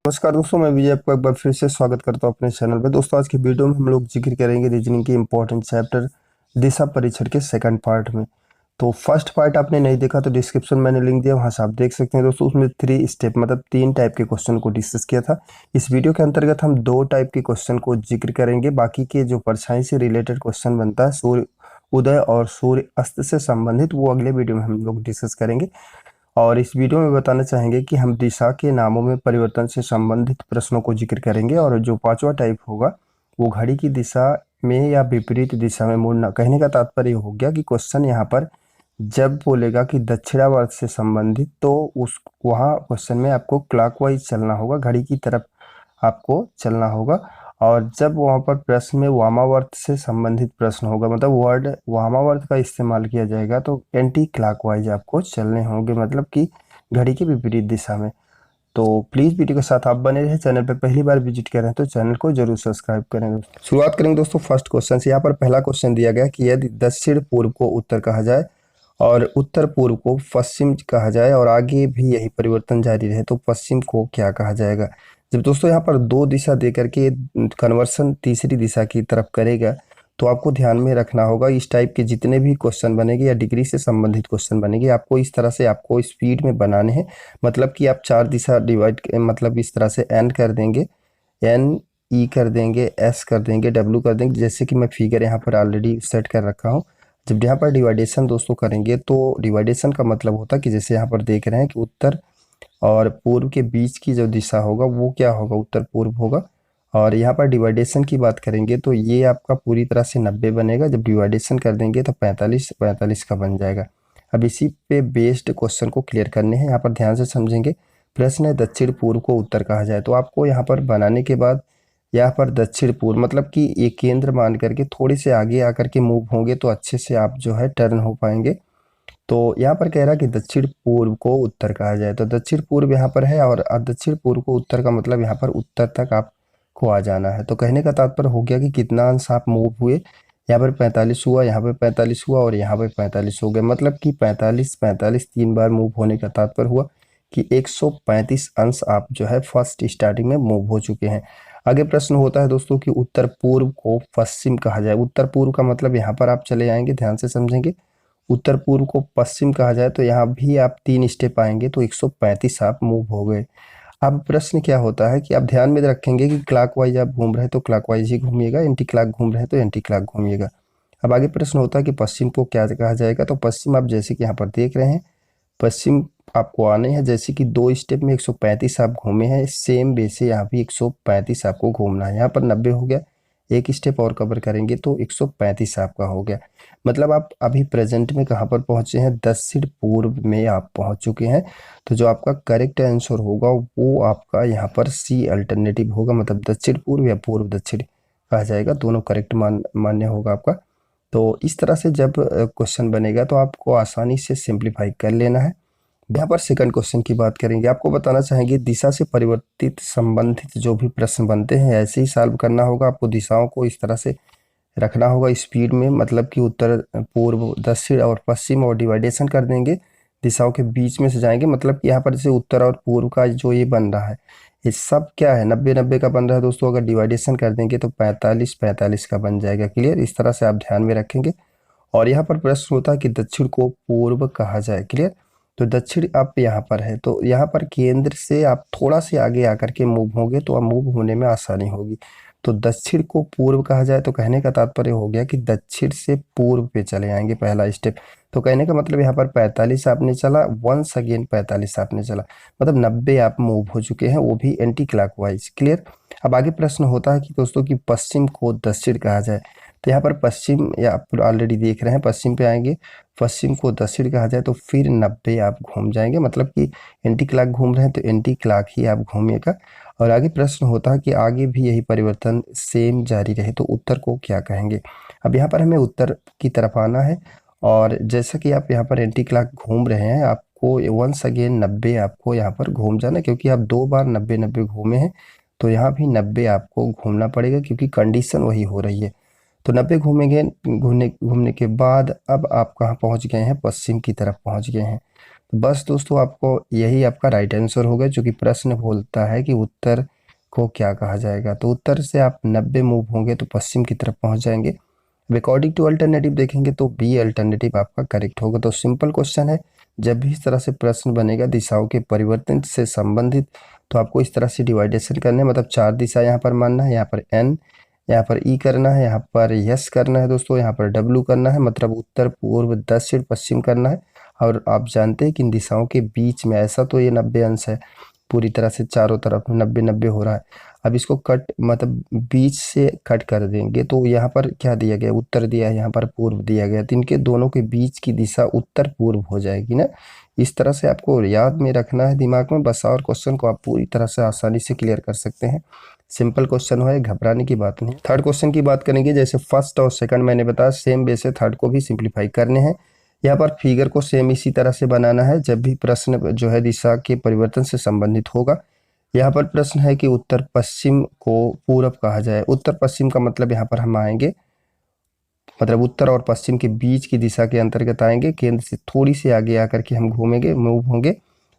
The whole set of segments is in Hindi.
नमस्कार दोस्तों, मैं विजय आपको एक बार फिर से स्वागत करता हूं अपने चैनल पे। दोस्तों, आज की वीडियो में हम लोग जिक्र करेंगे रीजनिंग के इंपॉर्टेंट चैप्टर दिशा परीक्षण के सेकंड पार्ट में। तो फर्स्ट पार्ट आपने नहीं देखा तो डिस्क्रिप्शन में मैंने लिंक दिया, वहां से आप देख सकते हैं। दोस्तों, उसमें 3 स्टेप मतलब 3 टाइप के क्वेश्चन को डिस्कस किया था। इस वीडियो के अंतर्गत हम 2 टाइप के क्वेश्चन को जिक्र करेंगे। बाकी के जो परछाई से रिलेटेड क्वेश्चन बनता है, सूर्य उदय और सूर्य अस्त से संबंधित, वो अगले वीडियो में हम लोग डिस्कस करेंगे। और इस वीडियो में बताना चाहेंगे कि हम दिशा के नामों में परिवर्तन से संबंधित प्रश्नों को जिक्र करेंगे। और जो पांचवा टाइप होगा वो घड़ी की दिशा में या विपरीत दिशा में मुड़ना। कहने का तात्पर्य हो गया कि क्वेश्चन यहाँ पर जब बोलेगा कि दक्षिणावर्त से संबंधित, तो उस वहाँ क्वेश्चन में आपको क्लॉकवाइज चलना होगा, घड़ी की तरफ आपको चलना होगा। और जब वहाँ पर प्रश्न में वामावर्त से संबंधित प्रश्न होगा, मतलब वर्ड वामावर्त का इस्तेमाल किया जाएगा, तो एंटी क्लॉकवाइज आपको चलने होंगे, मतलब कि घड़ी के विपरीत दिशा में। तो प्लीज़ वीडियो के साथ आप बने रहे। चैनल पर पहली बार विजिट कर रहे हैं तो चैनल को जरूर सब्सक्राइब करें। दोस्तों, शुरुआत करेंगे दोस्तों फर्स्ट क्वेश्चन से। यहाँ पर पहला क्वेश्चन दिया गया कि यदि दक्षिण पूर्व को उत्तर कहा जाए और उत्तर पूर्व को पश्चिम कहा जाए और आगे भी यही परिवर्तन जारी रहे तो पश्चिम को क्या कहा जाएगा। जब दोस्तों यहाँ पर 2 दिशा दे करके कन्वर्सन तीसरी दिशा की तरफ करेगा, तो आपको ध्यान में रखना होगा इस टाइप के जितने भी क्वेश्चन बनेंगे या डिग्री से संबंधित क्वेश्चन बनेंगे, आपको इस तरह से आपको स्पीड में बनाने हैं। मतलब कि आप 4 दिशा डिवाइड मतलब इस तरह से एन कर देंगे, एन ई कर देंगे, एस कर देंगे, डब्ल्यू कर देंगे, जैसे कि मैं फिगर यहाँ पर ऑलरेडी सेट कर रखा हूँ। जब यहाँ पर डिवाइडेशन दोस्तों करेंगे तो डिवाइडेशन का मतलब होता है कि जैसे यहाँ पर देख रहे हैं कि उत्तर और पूर्व के बीच की जो दिशा होगा वो क्या होगा, उत्तर पूर्व होगा। और यहाँ पर डिवाइडेशन की बात करेंगे तो ये आपका पूरी तरह से 90 बनेगा। जब डिवाइडेशन कर देंगे तो 45 45 का बन जाएगा। अब इसी पे बेस्ड क्वेश्चन को क्लियर करने हैं, यहाँ पर ध्यान से समझेंगे। प्रश्न है दक्षिण पूर्व को उत्तर कहा जाए, तो आपको यहाँ पर बनाने के बाद यहाँ पर दक्षिण पूर्व मतलब कि एक केंद्र मान करके थोड़े से आगे आकर के मूव होंगे तो अच्छे से आप जो है टर्न हो पाएंगे। तो यहाँ पर कह रहा है कि दक्षिण पूर्व को उत्तर कहा जाए, तो दक्षिण पूर्व यहाँ पर है और दक्षिण पूर्व को उत्तर का मतलब यहाँ पर उत्तर तक आपको आ जाना है। तो कहने का तात्पर्य हो गया कि कितना अंश आप मूव हुए। यहाँ पर 45 हुआ, यहाँ पर 45 हुआ और यहाँ पर 45 हो गया, मतलब कि 45 45 3 बार मूव होने का तात्पर्य हुआ कि 135 अंश आप जो है फर्स्ट स्टार्टिंग में मूव हो चुके हैं। आगे प्रश्न होता है दोस्तों कि उत्तर पूर्व को पश्चिम कहा जाए। उत्तर पूर्व का मतलब यहाँ पर आप चले आएंगे, ध्यान से समझेंगे। उत्तर पूर्व को पश्चिम कहा जाए तो यहाँ भी आप 3 स्टेप आएंगे तो 135 आप मूव हो गए। अब प्रश्न क्या होता है कि आप ध्यान में रखेंगे कि क्लॉकवाइज आप घूम रहे हैं तो क्लॉकवाइज ही घूमिएगा, एंटी क्लॉक घूम रहे हैं तो एंटी क्लॉक घूमिएगा। अब आगे प्रश्न होता है कि पश्चिम को क्या कहा जाएगा, तो पश्चिम आप जैसे कि यहाँ पर देख रहे हैं, पश्चिम आपको आने हैं, जैसे कि 2 स्टेप में 135 आप घूमे हैं, सेम वे से यहाँ भी 135 आपको घूमना है। यहाँ पर 90 हो गया, एक स्टेप और कवर करेंगे तो 135 आपका हो गया। मतलब आप अभी प्रेजेंट में कहाँ पर पहुँचे हैं, दक्षिण पूर्व में आप पहुँच चुके हैं। तो जो आपका करेक्ट आंसर होगा वो आपका यहाँ पर सी अल्टरनेटिव होगा, मतलब दक्षिण पूर्व या पूर्व दक्षिण कहा जाएगा, दोनों करेक्ट मान्य होगा आपका। तो इस तरह से जब क्वेश्चन बनेगा तो आपको आसानी से सिंप्लीफाई कर लेना है। यहाँ पर सेकंड क्वेश्चन की बात करेंगे। आपको बताना चाहेंगे दिशा से परिवर्तित संबंधित जो भी प्रश्न बनते हैं ऐसे ही सॉल्व करना होगा। आपको दिशाओं को इस तरह से रखना होगा स्पीड में, मतलब कि उत्तर पूर्व दक्षिण और पश्चिम, और डिवाइडेशन कर देंगे, दिशाओं के बीच में से जाएंगे। मतलब कि यहाँ पर जैसे उत्तर और पूर्व का जो ये बन रहा है ये सब क्या है, 90 90 का बन रहा है दोस्तों। अगर डिवाइडेशन कर देंगे तो 45 45 का बन जाएगा। क्लियर, इस तरह से आप ध्यान में रखेंगे। और यहाँ पर प्रश्न होता है कि दक्षिण को पूर्व कहा जाए। क्लियर, तो दक्षिण आप यहाँ पर है तो यहाँ पर केंद्र से आप थोड़ा से आगे आकर के मूव होंगे तो आप मूव होने में आसानी होगी। तो दक्षिण को पूर्व कहा जाए तो कहने का तात्पर्य हो गया कि दक्षिण से पूर्व पे चले आएंगे, पहला स्टेप। तो कहने का मतलब यहाँ पर 45 आपने चला, वंस अगेन 45 आपने चला, मतलब 90 आप मूव हो चुके हैं, वो भी एंटी क्लॉकवाइज। क्लियर। अब आगे प्रश्न होता है कि दोस्तों कि पश्चिम को दक्षिण कहा जाए। तो यहाँ पर पश्चिम या आप ऑलरेडी देख रहे हैं, पश्चिम पे आएंगे, पश्चिम को दक्षिण कहा जाए तो फिर 90 आप घूम जाएंगे, मतलब कि एंटी क्लॉक घूम रहे हैं तो एंटी क्लॉक ही आप घूमिएगा। और आगे प्रश्न होता है कि आगे भी यही परिवर्तन सेम जारी रहे तो उत्तर को क्या कहेंगे। अब यहाँ पर हमें उत्तर की तरफ आना है और जैसा कि आप यहाँ पर एंटी क्लॉक घूम रहे हैं, आपको वंस अगेन 90 आपको यहाँ पर घूम जाना, क्योंकि आप 2 बार 90 90 घूमे हैं तो यहाँ भी 90 आपको घूमना पड़ेगा, क्योंकि कंडीशन वही हो रही है। तो 90 घूमेंगे, घूमने घूमने के बाद अब आप कहाँ पहुँच गए हैं, पश्चिम की तरफ पहुँच गए हैं। तो बस दोस्तों आपको यही आपका राइट आंसर होगा, जो कि प्रश्न बोलता है कि उत्तर को क्या कहा जाएगा। तो उत्तर से आप 90 मूव होंगे तो पश्चिम की तरफ पहुंच जाएंगे। अकॉर्डिंग टू अल्टरनेटिव देखेंगे तो बी अल्टरनेटिव आपका करेक्ट होगा। तो सिंपल क्वेश्चन है, जब भी इस तरह से प्रश्न बनेगा दिशाओं के परिवर्तन से संबंधित, तो आपको इस तरह से डिवाइडेशन करना है, मतलब 4 दिशा यहाँ पर मानना है, यहाँ पर एन, यहाँ पर ई करना है, यहाँ पर यस करना है दोस्तों, यहाँ पर डब्लू करना है, मतलब उत्तर पूर्व दक्षिण पश्चिम करना है। और आप जानते हैं कि इन दिशाओं के बीच में ऐसा तो ये 90 अंश है, पूरी तरह से चारों तरफ 90-90 हो रहा है। अब इसको कट मतलब बीच से कट कर देंगे तो यहाँ पर क्या दिया गया, उत्तर दिया है, यहाँ पर पूर्व दिया गया, तो इनके दोनों के बीच की दिशा उत्तर पूर्व हो जाएगी ना। इस तरह से आपको याद में रखना है दिमाग में बस, और क्वेश्चन को आप पूरी तरह से आसानी से क्लियर कर सकते हैं। सिंपल क्वेश्चन है, घबराने की बात नहीं। थर्ड क्वेश्चन की बात करेंगे, जैसे फर्स्ट और सेकंड मैंने बताया सेम वे से थर्ड को भी सिंप्लीफाई करने हैं। यहाँ पर फिगर को सेम इसी तरह से बनाना है जब भी प्रश्न जो है दिशा के परिवर्तन से संबंधित होगा। यहाँ पर प्रश्न है कि उत्तर पश्चिम को पूरब कहा जाए। उत्तर पश्चिम का मतलब यहाँ पर हम आएंगे, मतलब उत्तर और पश्चिम के बीच की दिशा के अंतर्गत आएंगे, केंद्र से थोड़ी सी आगे आकर के हम घूमेंगे, मूव होंगे।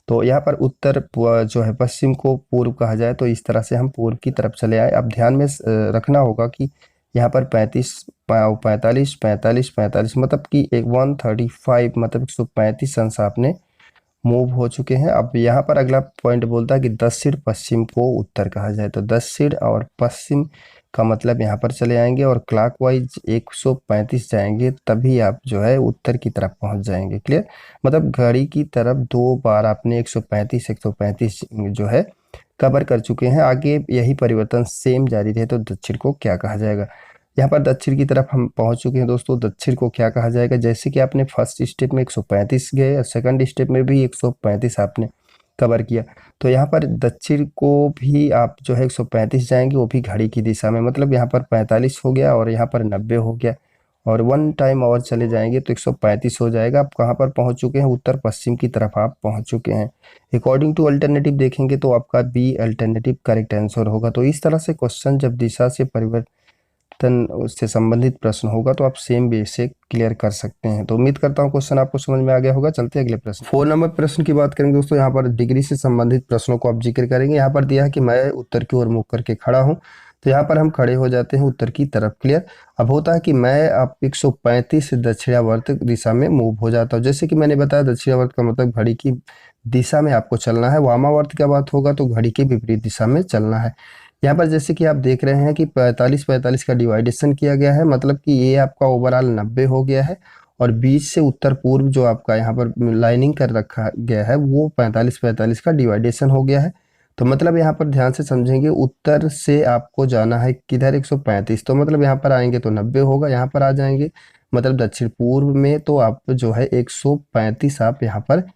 तो यहाँ पर उत्तर जो है पश्चिम को पूर्व कहा जाए, तो इस तरह से हम पूर्व की तरफ चले आए। अब ध्यान में रखना होगा कि यहाँ पर 45 45 45 45 मतलब कि 135 मतलब 135 अंश आपने मूव हो चुके हैं। अब यहाँ पर अगला पॉइंट बोलता है कि दक्षिण पश्चिम को उत्तर कहा जाए, तो दक्षिण और पश्चिम का मतलब यहाँ पर चले आएंगे और क्लॉकवाइज 135 जाएंगे, तभी आप जो है उत्तर की तरफ पहुँच जाएंगे। क्लियर, मतलब घड़ी की तरफ 2 बार आपने 135 जो है कवर कर चुके हैं। आगे यही परिवर्तन सेम जारी रहे तो दक्षिण को क्या कहा जाएगा। यहाँ पर दक्षिण की तरफ हम पहुंच चुके हैं दोस्तों, दक्षिण को क्या कहा जाएगा। जैसे कि आपने फर्स्ट स्टेप में 135 गए और सेकंड स्टेप में भी 135 आपने कवर किया, तो यहाँ पर दक्षिण को भी आप जो है 135 जाएंगे, वो भी घड़ी की दिशा में, मतलब यहाँ पर 45 हो गया और यहाँ पर 90 हो गया, और 1 टाइम और चले जाएंगे तो 135 हो जाएगा। आप कहाँ पर पहुँच चुके हैं, उत्तर पश्चिम की तरफ आप पहुँच चुके हैं। अकॉर्डिंग टू अल्टरनेटिव देखेंगे तो आपका बी अल्टरनेटिव करेक्ट आंसर होगा। तो इस तरह से क्वेश्चन जब दिशा से परिवर्तन उससे संबंधित प्रश्न होगा तो आप सेम वे से क्लियर कर सकते हैं। तो उम्मीद करता हूँ क्वेश्चन आपको समझ में आ गया होगा। चलते हैं अगले प्रश्न। 4 नंबर प्रश्न की बात करेंगे दोस्तों, यहाँ पर डिग्री से संबंधित प्रश्नों को आप जिक्र करेंगे। यहाँ पर दिया है कि मैं उत्तर की ओर मुख करके खड़ा हूँ, तो यहाँ पर हम खड़े हो जाते हैं उत्तर की तरफ। क्लियर, अब होता है कि मैं आप 135 दक्षिणावर्त दिशा में मूव हो जाता हूँ। जैसे कि मैंने बताया दक्षिणावर्त का मतलब घड़ी की दिशा में आपको चलना है, वामावर्त का बात होगा तो घड़ी के विपरीत दिशा में चलना है। यहाँ पर जैसे कि आप देख रहे हैं कि 45-45 का डिवाइडेशन किया गया है, मतलब कि ये आपका ओवरऑल 90 हो गया है, और बीच से उत्तर पूर्व जो आपका यहाँ पर लाइनिंग कर रखा गया है वो 45-45 का डिवाइडेशन हो गया है। तो मतलब यहाँ पर ध्यान से समझेंगे, उत्तर से आपको जाना है किधर 135, तो मतलब यहाँ पर आएंगे तो 90 होगा, यहाँ पर आ जाएंगे मतलब दक्षिण पूर्व में, तो आप जो है 135 आप यहाँ पर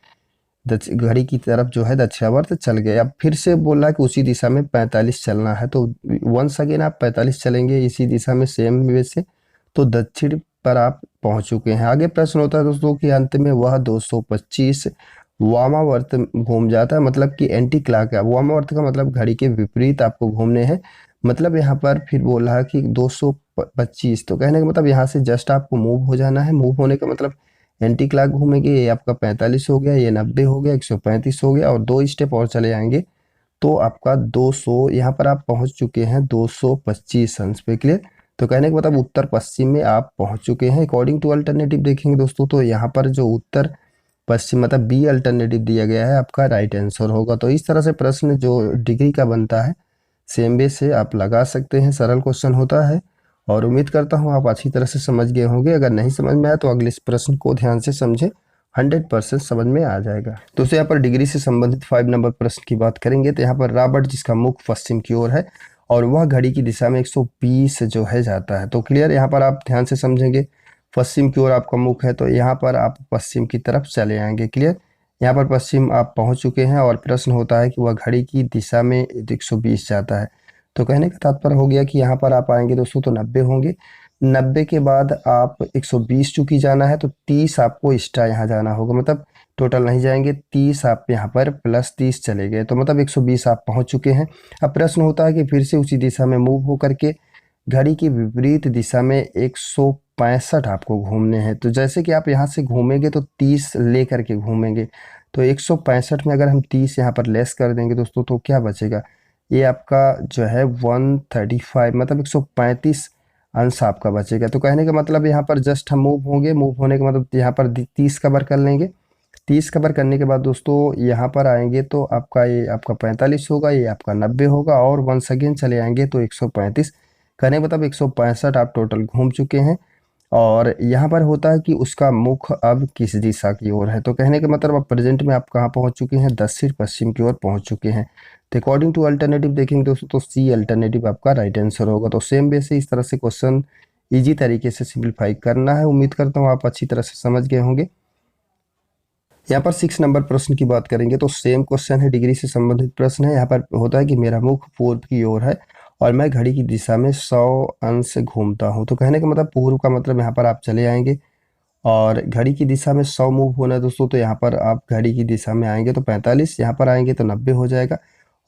घड़ी की तरफ जो है दक्षिणावर्त चल गए। अब फिर से बोला कि उसी दिशा में 45 चलना है, तो वंस अगेन आप 45 चलेंगे इसी दिशा में सेम वे से, तो दक्षिण पर आप पहुंच चुके हैं। आगे प्रश्न होता है दोस्तों कि अंत में वह 225 वामावर्त घूम जाता है, मतलब कि एंटी क्लॉक है। वामावर्त का मतलब घड़ी के विपरीत आपको घूमने हैं, मतलब यहाँ पर फिर बोला है कि 225, तो कहने का मतलब यहाँ से जस्ट आपको मूव हो जाना है। मूव होने का मतलब एंटी क्लॉक घूमेंगे, ये आपका 45 हो गया, ये 90 हो गया, 135 हो गया, और 2 स्टेप और चले आएंगे तो आपका 200, यहाँ पर आप पहुंच चुके हैं 225 अंश पे। क्लियर, तो कहने का मतलब उत्तर पश्चिम में आप पहुंच चुके हैं। अकॉर्डिंग टू अल्टरनेटिव देखेंगे दोस्तों, तो यहाँ पर जो उत्तर पश्चिम मतलब बी अल्टरनेटिव दिया गया है आपका राइट आंसर होगा। तो इस तरह से प्रश्न जो डिग्री का बनता है सेम वे से आप लगा सकते हैं, सरल क्वेश्चन होता है, और उम्मीद करता हूँ आप अच्छी तरह से समझ गए होंगे। अगर नहीं समझ में आया तो अगले इस प्रश्न को ध्यान से समझें, 100% समझ में आ जाएगा। दोस्तों यहाँ पर डिग्री से संबंधित 5 नंबर प्रश्न की बात करेंगे, तो यहाँ पर रॉबर्ट जिसका मुख पश्चिम की ओर है और वह घड़ी की दिशा में 120 जो है जाता है। तो क्लियर, यहाँ पर आप ध्यान से समझेंगे, पश्चिम की ओर आपका मुख है तो यहाँ पर आप पश्चिम की तरफ चले आएंगे। क्लियर, यहाँ पर पश्चिम आप पहुँच चुके हैं और प्रश्न होता है कि वह घड़ी की दिशा में 120 जाता है। तो कहने का तात्पर्य हो गया कि यहाँ पर आप आएंगे दोस्तों तो 90 होंगे, 90 के बाद आप 120 चूंकि जाना है तो 30 आपको एक्स्ट्रा यहाँ जाना होगा, मतलब टोटल नहीं जाएंगे 30 आप यहाँ पर प्लस 30 चले गए, तो मतलब 120 आप पहुँच चुके हैं। अब प्रश्न होता है कि फिर से उसी दिशा में मूव होकर के घड़ी की विपरीत दिशा में 165 आपको घूमने हैं। तो जैसे कि आप यहाँ से घूमेंगे तो 30 ले करके घूमेंगे, तो 165 में अगर हम 30 यहाँ पर लेस कर देंगे दोस्तों तो क्या बचेगा, ये आपका जो है 135 मतलब 135 अंश आपका बचेगा। तो कहने का मतलब यहाँ पर जस्ट हम मूव होंगे, मूव होने का मतलब यहाँ पर 30 कवर कर लेंगे। 30 कवर करने के बाद दोस्तों यहाँ पर आएंगे तो आपका ये आपका 45 होगा, ये आपका 90 होगा, और वंस अगेन चले आएंगे तो 135 करने मतलब 165 आप टोटल घूम चुके हैं। और यहाँ पर होता है कि उसका मुख अब किस दिशा की ओर है। तो कहने का मतलब अब प्रेजेंट में आप कहाँ पहुँच चुके हैं, दक्षिण पश्चिम की ओर पहुँच चुके हैं। तो अकॉर्डिंग टू अल्टरनेटिव देखेंगे दोस्तों तो सी अल्टरनेटिव आपका राइट आंसर होगा। तो सेम वे से इस तरह से क्वेश्चन इजी तरीके से सिंप्लीफाई करना है। उम्मीद करता हूँ आप अच्छी तरह से समझ गए होंगे। यहाँ पर 6 नंबर प्रश्न की बात करेंगे तो सेम क्वेश्चन है, डिग्री से संबंधित प्रश्न है। यहाँ पर होता है कि मेरा मुख पूर्व की ओर है और मैं घड़ी की दिशा में 100 अंश से घूमता हूँ। तो कहने का मतलब पूर्व का मतलब यहाँ पर आप चले आएंगे और घड़ी की दिशा में 100 मूव होना है दोस्तों। तो यहाँ पर आप घड़ी की दिशा में आएंगे तो 45, यहाँ पर आएंगे तो 90 हो जाएगा,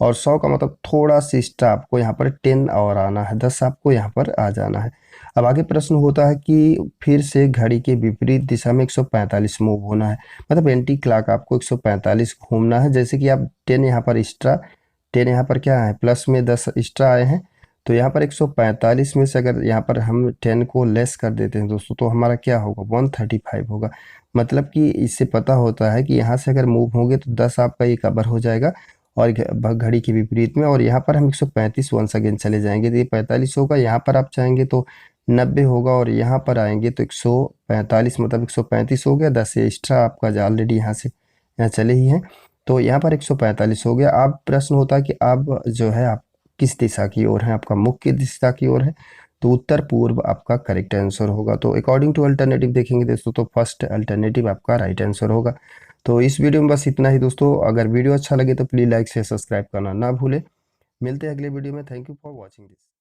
और 100 का मतलब थोड़ा सा एक्स्ट्रा आपको यहाँ पर 10 और आना है, 10 आपको यहाँ पर आ जाना है। अब आगे प्रश्न होता है कि फिर से घड़ी के विपरीत दिशा में 145 मूव होना है, मतलब एंटी क्लॉक आपको 145 घूमना है। जैसे कि आप 10 यहाँ पर एक्स्ट्रा, 10 यहाँ पर क्या है प्लस में 10 एक्स्ट्रा आए हैं, तो यहाँ पर 145 में से अगर यहाँ पर हम 10 को लेस कर देते हैं दोस्तों तो हमारा क्या होगा, 135 होगा। मतलब कि इससे पता होता है कि यहाँ से अगर मूव होंगे तो 10 आपका ये कवर हो जाएगा और घड़ी के विपरीत में, और यहाँ पर हम 135 वंस अगेन चले जाएंगे तो ये 45 होगा। यहाँ पर आप चाहेंगे तो 90 होगा, और यहाँ पर आएंगे तो 145 मतलब 135 हो गया, 10 एक्स्ट्रा आपका जो ऑलरेडी यहाँ से यहाँ चले ही हैं, तो यहाँ पर 145 हो गया। अब प्रश्न होता है कि अब जो है आप किस दिशा की ओर है, आपका मुख किस दिशा की ओर है, तो उत्तर पूर्व आपका करेक्ट आंसर होगा। तो अकॉर्डिंग टू अल्टरनेटिव देखेंगे दोस्तों तो फर्स्ट अल्टरनेटिव आपका राइट आंसर होगा। तो इस वीडियो में बस इतना ही दोस्तों। अगर वीडियो अच्छा लगे तो प्लीज़ लाइक शेयर सब्सक्राइब करना ना भूलें। मिलते हैं अगले वीडियो में। Thank you for watching this.